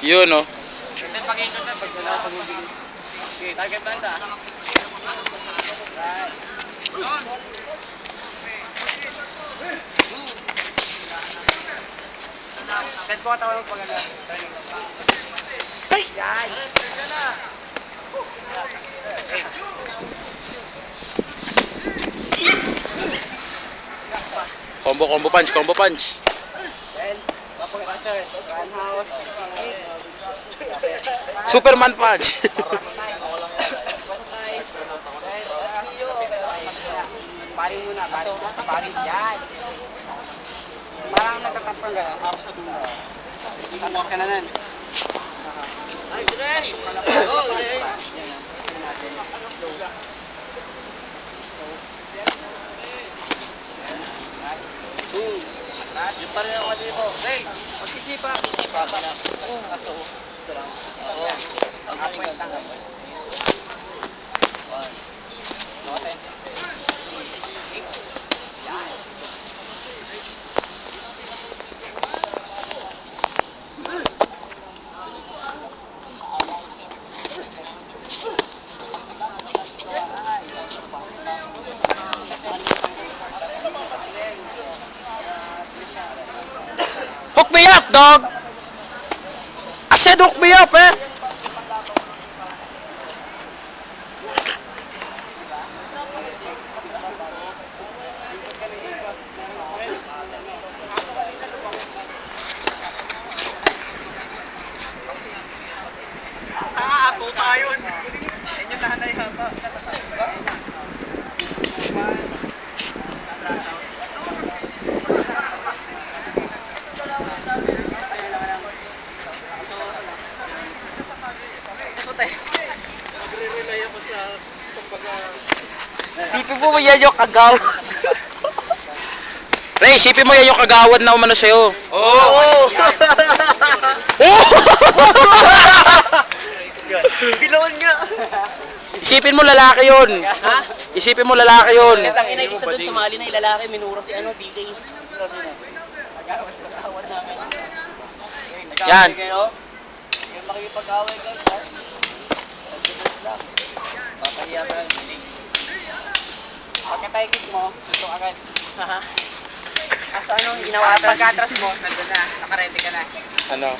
Yun, oh. Ito yung pag-ikot na, pag wala pag mabilis. Okay, target banda. Right. Pwede ko katawag pag ano. Ay! Yan! Combo punch, combo punch. Then, kapag-cutter, roundhouse, Superman punch. paring muna, paring yan. Parang nagtatampang gano'n. Ako sa dulo. Tatas ka na nun. Ay, Dre! Oh, Dre! Yung pa rin ang mali mo. Hey! Magsisipa! Magsisipa ka na. Kaso, ito lang. Oo. Ang galing ka. One. Noten. Yan. Hook me up, dog. I said hook me up, eh. Ako tayo. Yan yung nanay hapa. Magre-relay ako sa kumbaga. Sipin mo yan yung kagaw. Ray, sipin mo yan yung kagawad na umano sa'yo. Oo! Bilawan nga! Isipin mo lalaki yun. Ha? Isipin mo lalaki yun. Ang ina isa doon sumali na ilalaki, minura si ano, DK. Nag-awat namin. Yan. Kayo? Yung makikipag-away kayo, nag-defense lang. Papahiya ka lang. Pagka-taikid mo, gusto agad. Asa ano, ginawa pagka-atras mo, nandun na, nakaready ka na. Ano?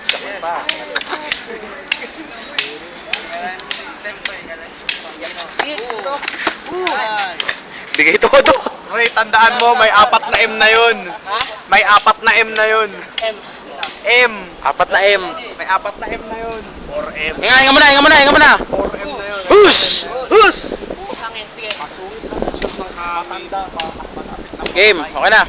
Sakot pa. Tempo eh, galing. Bigay todo. Hoy, tandaan mo, may 4 na M na yun. Ha? May 4 na M na yun. M. M. 4 na M. May 4 na M na yun. 4M. Hinga mo na, hinga mo na, hinga mo na. 4M na yun. Hush! Hush! Hangin, sige. Pasulit na siya ng katanda. Game, okay na.